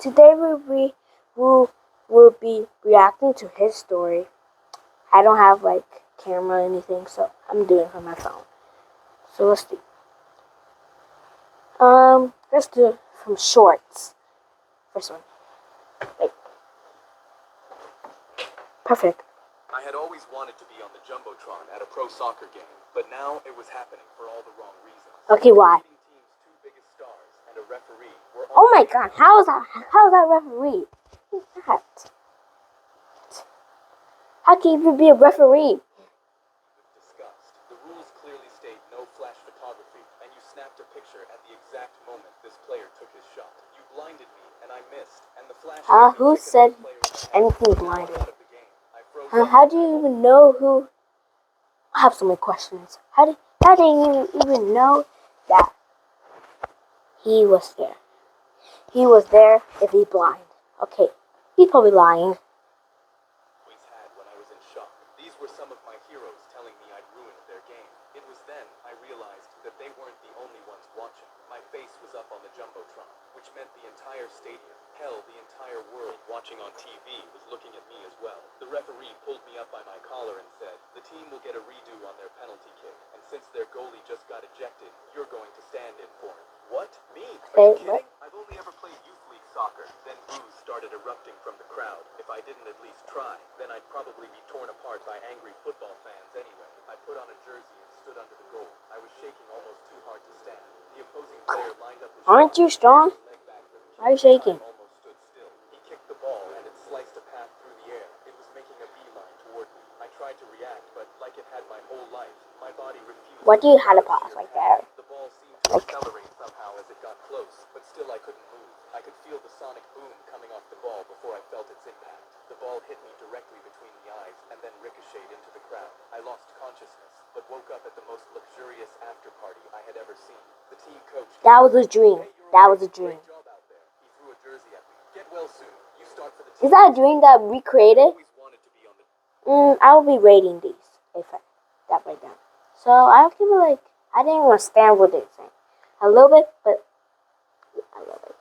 Today will be reacting to his story. I don't have like camera or anything, so I'm doing it from my phone. So let's do. Let's do some shorts. First one. Wait. Perfect. I had always wanted to be on the Jumbotron at a pro soccer game, but now it was happening for all the wrong reasons. Okay, why? The team's two biggest stars and a referee were Oh my god, how is that referee? That. How can you even be a referee? discussed. The rules clearly state no flash photography, and you snapped a picture at the exact moment this player took his shot. You blinded me, and I missed, and the flash... Who said anything blinded? How do you even know who... I have so many questions. How do you even know that he was there? He was there if he's blind. Okay, he's probably lying. When I was in shock. These were some of my heroes telling me I'd ruined their game. It was then I realized that they weren't the only ones watching. My face was up on the Jumbotron, which meant the entire stadium, hell, the entire world watching on TV was looking at me as well. The referee pulled me up by my collar and said, the team will get a redo on their penalty kick, and since their goalie just got ejected, you're going to stand in for him. What? Me? Are you kidding? I've only ever played youth league soccer. Then boos started erupting from the crowd. If I didn't at least try, then I'd probably be torn apart by angry football fans anyway. I put on a jersey and stood under the goal. I was shaking almost too hard to stand. The opposing player lined up his Aren't you strong? Why are you shaking? Almost stood still. He kicked the ball and it sliced a path through the air. It was making a beeline toward me. I tried to react, but like it had my whole life, my body refused. What do you have to pause like there? The ball seemed to accelerate somehow as it got close, but still I couldn't move. I could feel the sonic boom coming off the ball before I felt its impact. The ball hit me directly between the eyes and then ricocheted into the crowd. I lost consciousness, but woke up at the most luxurious after party I had ever seen. The team coach... That was a dream. That was a dream. Great job out there. He threw a jersey at me. Get well soon. You start for the Is team. that a dream that we created? I will be rating these if that right now. So I'll give it like, I didn't understand what they're saying. A little bit, but a little bit.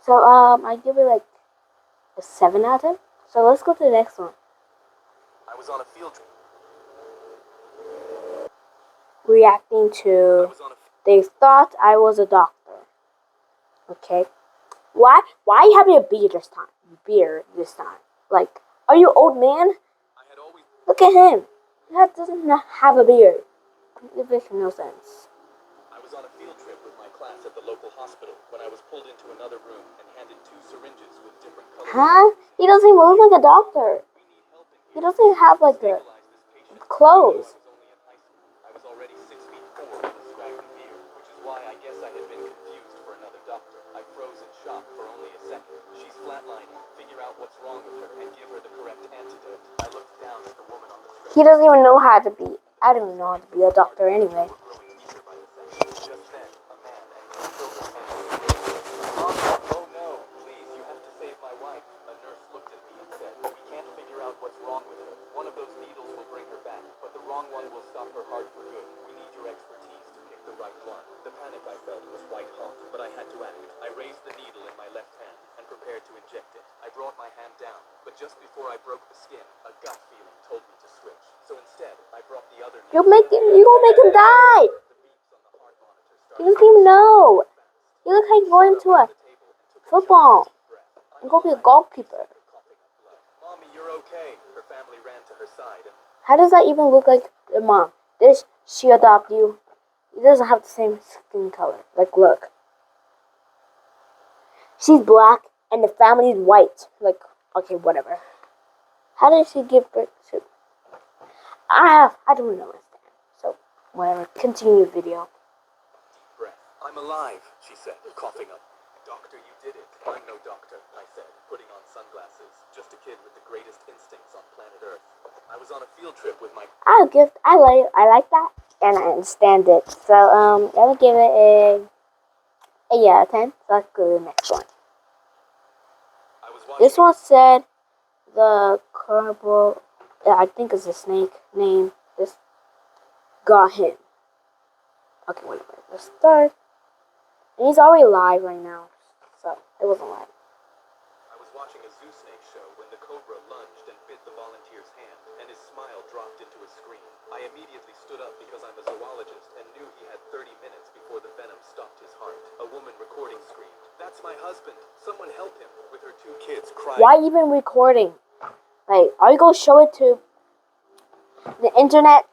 So I give it like a 7 out of 10. So let's go to the next one. I was on a field trip. Reacting to they thought I was a doctor. Okay. Why are you having a beard this time? Like, are you old man? Look at him. He doesn't have a beard. It makes no sense. I was on a field trip with my class at the local hospital when I was pulled into another room and handed 2 syringes with different colors. Huh? He doesn't even look like a doctor. He doesn't even have like the clothes. I was already 6 feet 4 with a scraggly beard, which is why I guess I had been confused for another doctor. I froze in shock for only a second. She's flatlining. Figure out what's wrong with her and give her the correct antidote. I looked down at the woman on the stretcher. He doesn't even know how to be. I don't even know how to be a doctor anyway. Just then, a man and 2 children entered. Oh no, please, you have to save my wife. A nurse looked at me and said, we can't figure out what's wrong with her. One of those needles will bring her back, but the wrong one will stop her heart for good. We need your expertise to pick the right one. The panic I felt was white hot, but I had to act. I raised the needle in my left hand and prepared to inject it. I brought my hand down, but just before I broke the skin, a gut feeling told me to switch. So instead, I brought the other needle. You gonna make him die! He doesn't even know. You look like you're going to a football. I'm going to be a goalkeeper. Mommy, you're okay. Her family ran to her side. How does that even look like your mom? Did she adopt you? He doesn't have the same skin color. Like, look. She's black and the family is white. Like, okay, whatever. How did she give birth to? I don't know. So, whatever. Continue the video. Deep breath. I'm alive, she said, coughing up. Doctor, you did it. I'm no doctor, I said, putting on sunglasses. Just a kid with the greatest instincts on planet Earth. I was on a field trip with my... I like that, and I understand it. So, I will give it a 8 out of 10. So let's go to the next one. This one said the Kerbal, I think it's a snake name. This got him. Okay, wait. Let's start. And he's already live right now, so it wasn't live. zoo snake show when the cobra lunged and bit the volunteer's hand, and his smile dropped into a scream. I immediately stood up because I'm a zoologist and knew he had 30 minutes before the venom stopped his heart. A woman recording screamed, "That's my husband! Someone help him!" with her 2 kids crying. Why even recording? Like, are you gonna show it to the internet?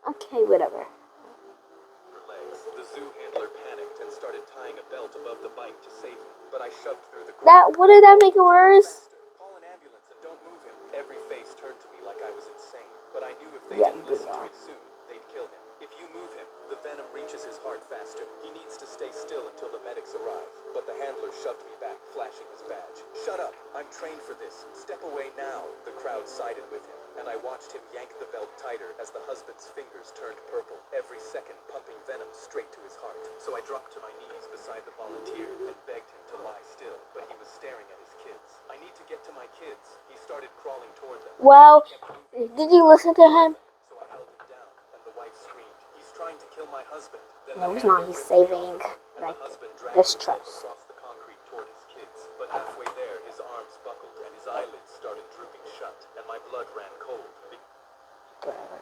Okay, whatever. Her legs. The zoo handler panicked and started tying a belt above the bike to save him, but I shoved through the crowd. What did that make it worse? Call an ambulance and don't move him. Every face turned to me like I was insane, but I knew if they Yeah, didn't you listen to are. me soon, they'd kill him. If you move him, the venom reaches his heart faster. He needs to stay still until the medics arrive. But the handler shoved me back, flashing his badge. "Shut up! I'm trained for this. Step away now." The crowd sided with him, and I watched him yank the belt tighter as the husband's fingers turned purple, every second pumping venom straight to his heart. So I dropped to my knees beside the volunteer and begged him to lie still, but he was staring at his kids. "I need to get to my kids." He started crawling toward them. Well, did you listen to him? So I held him down, and the wife screamed, "He's trying to kill my husband." Then No, the he's handler not. He's ripped me saving, off, and like, the husband dragged this himself trust. across the concrete toward his kids. But halfway there, his arms buckled and his eyelids started drooping shut, and my blood ran cold Whatever.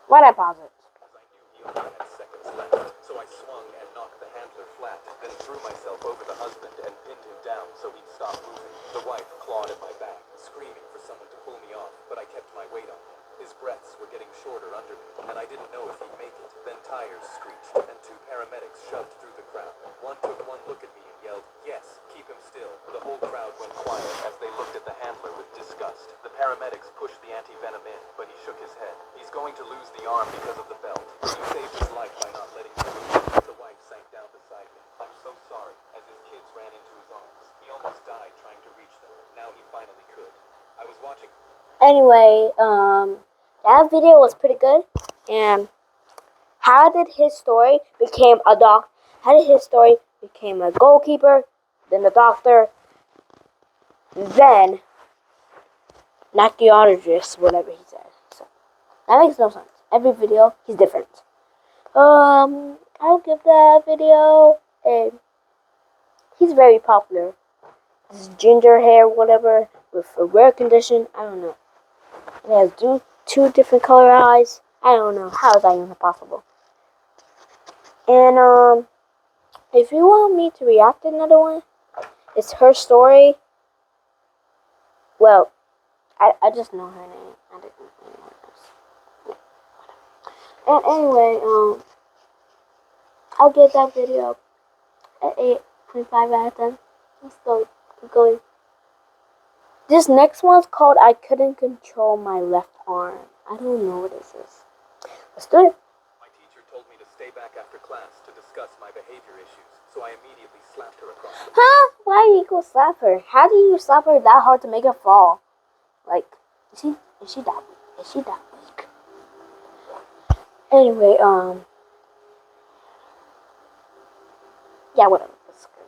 Why'd I pause it? because I knew he only had seconds left. So I swung and knocked the handler flat, then threw myself over the husband and pinned him down so he'd stop moving. The wife clawed at my back, screaming for someone to pull me off, but I kept my weight on him. His breaths were getting shorter under me, and I didn't know if he'd make it. Then tires screeched, and 2 paramedics shoved through the crowd. One took one look at me and yelled, "Yes, keep him still." The whole crowd went quiet as they looked at the handler with disgust. The paramedics pushed the anti-venom in, but he shook his head. "He's going to lose the arm because of the belt. You saved his life by not letting him move." The wife sank down beside me. "I'm so sorry," as his kids ran into his arms. He almost died trying to reach them. Now he finally could. I was watching. Anyway, that video was pretty good. And how did his story became a doc? How did his story became a goalkeeper, then a doctor, then an archaeologist, whatever he said. So that makes no sense. Every video, he's different. I'll give that video a. He's very popular. This ginger hair, whatever, with a rare condition. I don't know. It has two different color eyes. I don't know. How is that even possible? And if you want me to react to another one, it's her story. Well, I just know her name. I didn't know anyone else. And anyway, I'll give that video an 8.5 out of 10. Let's go. Keep going. This next one's called I Couldn't Control My Left Arm. I don't know what this is. Let's do it. My teacher told me to stay back after class to discuss my behavior issues, so I immediately slapped her across the Huh? Why do you go slap her? How do you slap her that hard to make her fall? Like, is she that weak? Is she that weak? Anyway, yeah, whatever. Let's go.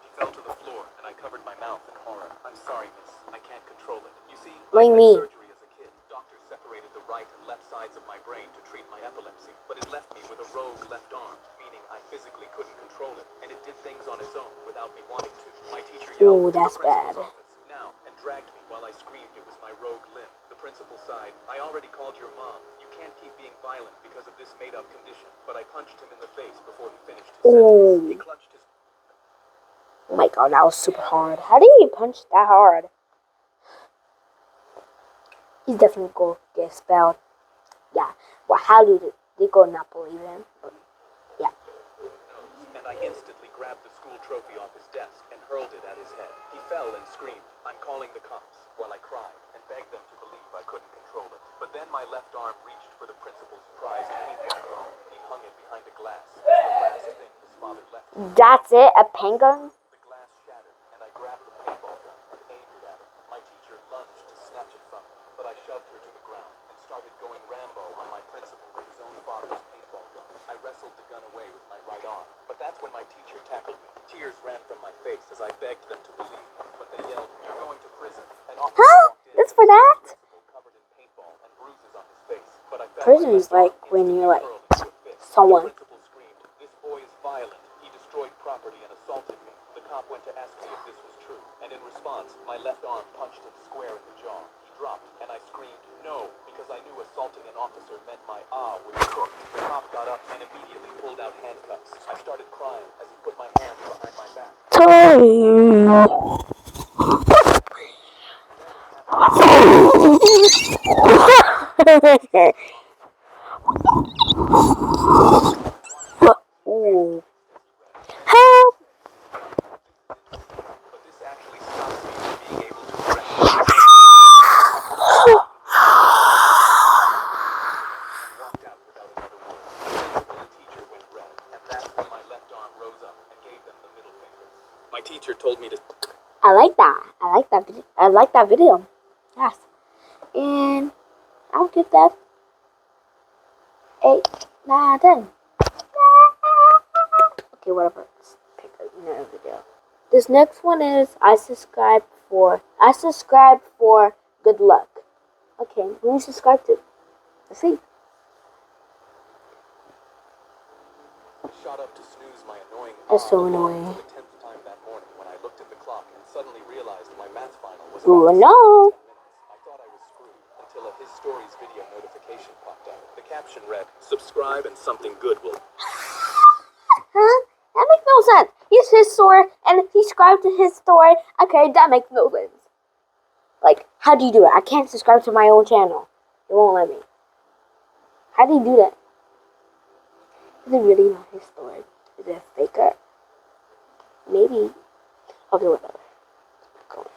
She fell to the floor, and I covered my mouth in horror. "I'm sorry, miss. I can't control it. You see, What do you I mean? had surgery as a kid. Doctors separated the right and left sides of my brain to treat my epilepsy, but it left me with a rogue left arm, meaning I physically couldn't control it, and it did things on its own without me wanting to. My teacher yelled Ooh, to the that's principal's bad. office, "Now," and dragged me while I screamed it was my rogue limb. The principal sighed. "I already called your mom. You can't keep being violent because of this made-up condition." But I punched him in the face before he finished his sentence. He clutched his... Oh my god, that was super hard. How did he punch that hard? He's definitely going to get expelled. Yeah. Well, how did they go not believe him? But, yeah. And I instantly grabbed the school trophy off his desk and hurled it at his head. He fell and screamed, "I'm calling the cops," while I cried and begged them to believe I couldn't control it. But then my left arm reached for the principal's prized paintball gun. He hung it behind a glass. It was the last thing his father left him. That's it? A pen gun? The glass shattered, and I grabbed the paintball gun and aimed it at him. My teacher lunged to snatch it from me, but I shoved her to the ground and started going Rambo on my principal with his own father's paintball gun. I wrestled the gun away with my right arm, but that's when my teacher tackled me. Tears ran from my face as I begged them to believe me, but they yelled, "You're going to prison." And officer Huh? walked in That's and for saw the that? principal covered in paintball and bruises on his face. But I felt Prison my is left arm like when instantly you're like curl into a fist. someone. The principal screamed, "This boy is violent. He destroyed property and assaulted me." The cop went turned to ask me if this was true, and in response, my left arm punched him square in the jaw. He dropped, and I screamed, "No," because I knew assaulting an officer meant my was cooked. The cop got up and immediately pulled out handcuffs. I started crying as he put my hands behind my back. Ooh. Help! But this actually stopped me from being able to correct walked out without another word. The principal and teacher went red, and that's when my left arm rose up and gave them the middle finger. My teacher told me to... I like that. I like that video. I like that video. Yes. And I'll give that 8, 9, 10. Okay, whatever. Let's pick another video. This next one is I subscribe for good luck. Okay, who you subscribe to? Let's see. Shot up to snooze my annoying That's so alarm annoying. for the 10th time that morning when I looked at the clock and suddenly realized my math final was Ooh, about to no. start in 10 minutes. I thought I was screwed until a His Stories video notification popped up. The caption read, "Subscribe and something good will..." Huh? That makes no sense. He's his story and he subscribed to his story. Okay, that makes no sense. Like, how do you do it? I can't subscribe to my own channel. It won't let me. How do you do that? Is it really not his story? Is it a faker? Maybe. Okay, whatever. Go on.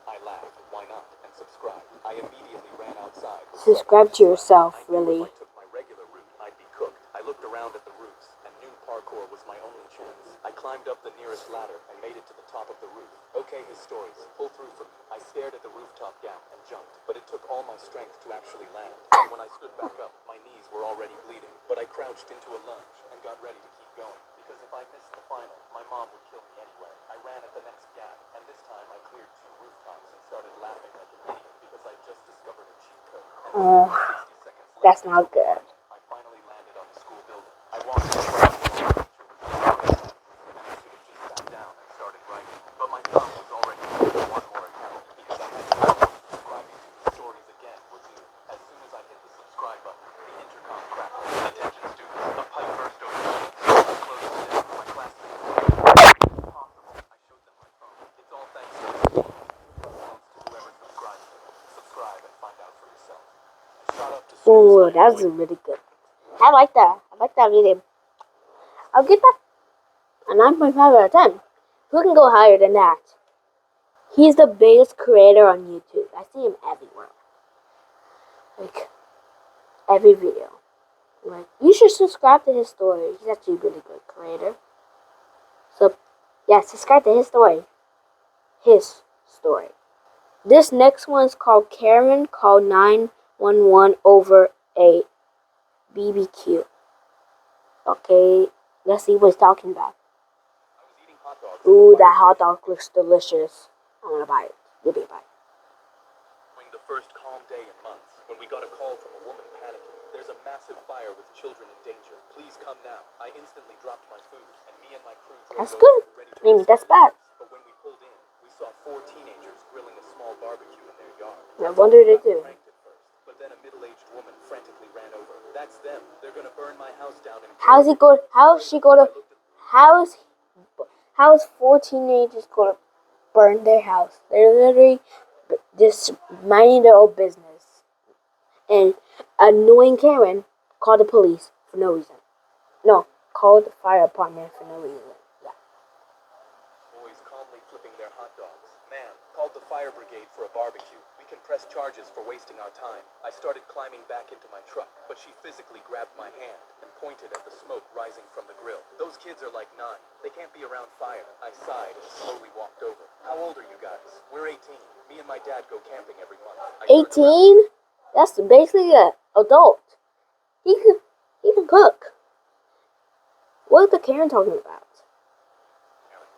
I laughed, why not, and subscribed. I immediately ran outside. Subscribe to yourself, really. If I took my regular route, I'd be cooked. I looked around at the roofs and knew parkour was my only chance. I climbed up the nearest ladder and made it to the top of the roof. Okay, His Stories, pull through for me. I stared at the rooftop gap and jumped, but it took all my strength to actually land. And when I stood back up, my knees were already bleeding. But I crouched into a lunge and got ready to keep going, because if I missed the final, my mom would kill me anyway. I ran at the next gap, and this time I cleared 2 rooftops and started laughing like an idiot because I just discovered a cheat code. And 60 seconds later, That's not good. I finally landed on the school building. I walked up and I should have just sat down and started writing. But my thumb was already on one more account because I had to subscribing to the stories again was new. As soon as I hit the subscribe button, the intercom crackled. Attention students, a pipe burst over the closed the desk for my classmates. Impossible. I showed them my phone. It's all thanks to whoever subscribes to me. Subscribe and find out for yourself. I shot up to Ooh, that was really good. I like that. I like that video. I'll give that a 9.5 out of 10. Who can go higher than that? He's the biggest creator on YouTube. I see him everywhere. Like, every video. Like, you should subscribe to his story. He's actually a really good creator. So, yeah, subscribe to his story. His story. This next one's called Karen called 911 over a BBQ. Okay, let's see what he's talking about. I was eating hot dogs. Ooh, that hot dog looks delicious. I want to buy it. Give me a bite. During the first calm day in months, when we got a call from a woman panicking, "There's a massive fire with children in danger. Please come now." I instantly dropped my food, and me and my crew drove That's over good. ready to I mean, rescue that's bad. the But when we pulled in, we saw 4 teenagers grilling a small barbecue in their yard. No wonder they do. Pranked at first, but then a middle-aged woman frantically ran over. "That's them. They're gonna burn my house down and..." How's he go? How is she going to? How is 4 teenagers going to burn their house? They're literally just minding their own business. And annoying Karen called the police for no reason. No, called the fire department for no reason. Yeah. Boys calmly flipping their hot dogs. "Ma'am, called the fire brigade for a barbecue. We can press charges for wasting our time." I started climbing back into my truck, but she physically grabbed my hand and pointed at the smoke rising from the grill. "Those kids are like 9. They can't be around fire." I sighed and slowly walked over. "How old are you guys?" "We're 18. Me and my dad go camping every month." 18? That's basically an adult. He can cook. What is the Karen talking about?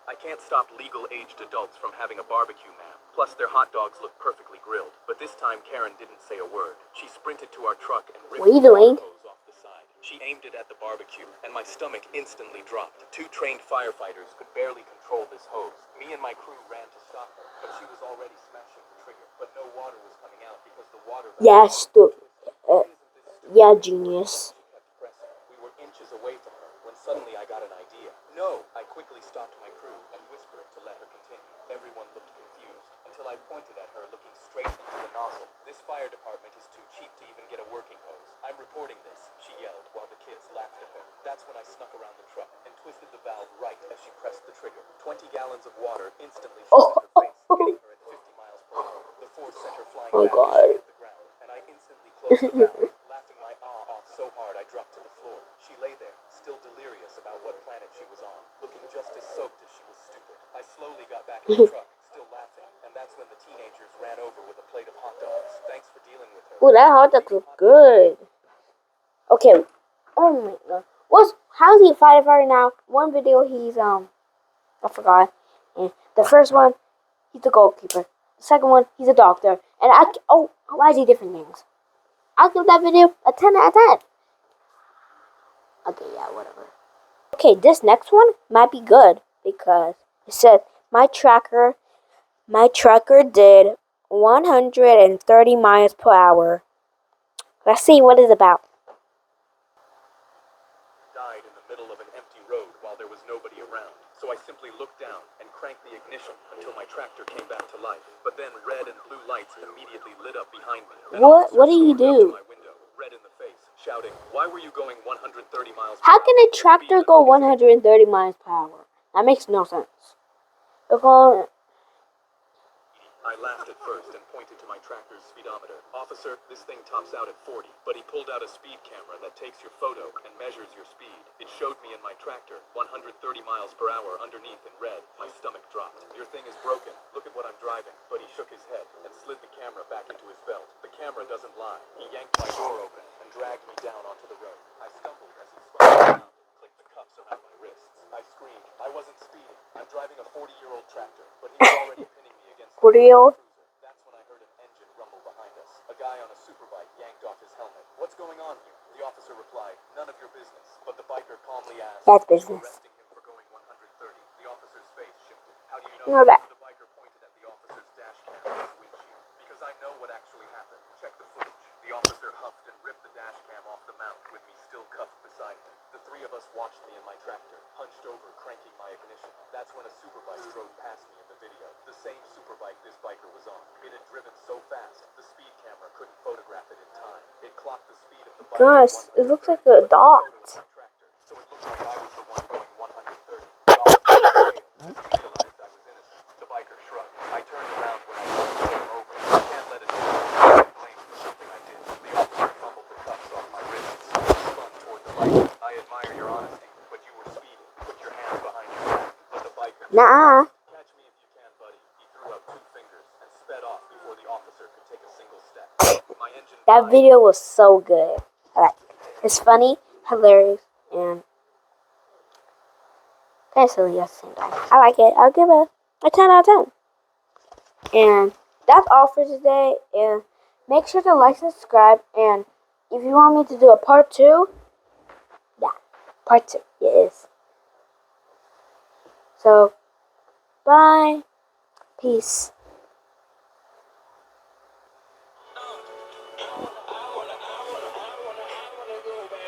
"I can't stop legal-aged adults from having a barbecue, ma'am. Plus, their hot dogs look perfectly grilled." But this time, Karen didn't say a word. She sprinted to our truck and ripped What are you the doing? hose off the side. She aimed it at the barbecue, and my stomach instantly dropped. Two trained firefighters could barely control this hose. Me and my crew ran to stop her, but she was already smashing the trigger. But no water was coming out because the water... Yeah, yeah, genius. She kept pressing. We were inches away from her when suddenly I got an idea. No! I quickly stopped my crew and whispered to let her continue. Everyone looked confused until I pointed at her looking straight into the nozzle. This fire department is too cheap to even get a working hose. I'm reporting this, she yelled while the kids laughed at her. That's when I snuck around the truck and twisted the valve right as she pressed the trigger. 20 gallons of water instantly shot at her face, hitting her at 50 miles per hour. The force sent her flying back as she hit the ground, and I instantly closed the valve. Laughing my off so hard I dropped to the floor. She lay there, still delirious about what planet she was on, looking just as soaked as she was stupid. I slowly got back in the truck, still laughing, and that's when the teenagers ran over with a plate of hot dogs. Thanks for dealing with her. Oh, that hot dog looks good. Okay. Oh my god. How's he a firefighter now? One video he's I forgot. And the first one, he's the goalkeeper. The second one, he's a doctor. And why is he different names? I'll give that video a 10 out of 10. Okay, yeah, whatever. Okay, this next one might be good because it said my tracker did 130 miles per hour. Let's see what it's about. Died in the middle of an empty road while there was nobody around. So I simply looked down and cranked the ignition until my tractor came back to life. But then red and blue lights immediately lit up behind me. What did you do? My window, red in the face, shouting, "Why were you going 130 miles per hour?" How can a tractor go 130 miles per hour? That makes no sense. I laughed at first and pointed to my tractor's speedometer. "Officer, this thing tops out at 40. But he pulled out a speed camera that takes your photo and measures your speed. It showed me in my tractor 130 miles per hour underneath in red. My stomach dropped. "Your thing is broken. Look at what I'm driving." But he shook his head and slid the camera back into his belt. The camera doesn't lie. He yanked my door open and dragged me down onto the road. I stumbled as he spun me around and clicked the cuffs around my wrists. I screamed. I wasn't speeding. I'm driving a 40-year-old tractor, but he was already pinning me against the Real. That's when I heard an engine rumble behind us. A guy on a superbike yanked off his helmet. "What's going on here?" The officer replied, "None of your business." But the biker calmly asked, That's "Are you business. arresting him for going 130? The officer's face shifted. "How do you know?" You know that. The biker pointed at the officer's dash cam on his windshield. "Because I know what actually happened. Check the footage." The officer huffed and ripped the dash cam off the mount with me still cuffed beside him. The three of us watched me in my tractor, hunched over, cranking my ignition. That's when a superbike drove past me in the video. The same superbike this biker was on. It had driven so fast, the speed camera couldn't photograph it in time. It clocked the speed of the bike. Gosh, it looks like a dot. So it looked like I was the one going 130. The officer realized I was innocent. The biker shrugged. I turned around when I saw him over. I can't let it go. I blamed for something I did. The officer fumbled the cuffs off my wrists and spun toward the biker. "I admire your honesty, but you were speeding. Put your hands behind your back." But the biker... Nah. "Catch me if you can, buddy." He threw up 2 fingers and sped off before the officer could take a single step. My engine... That video was so good. It's funny, hilarious, and kind of silly at the same time. I like it. I'll give it a 10 out of 10. And that's all for today. And make sure to like and subscribe. And if you want me to do a part 2, yeah, part 2 it is. So, bye. Peace.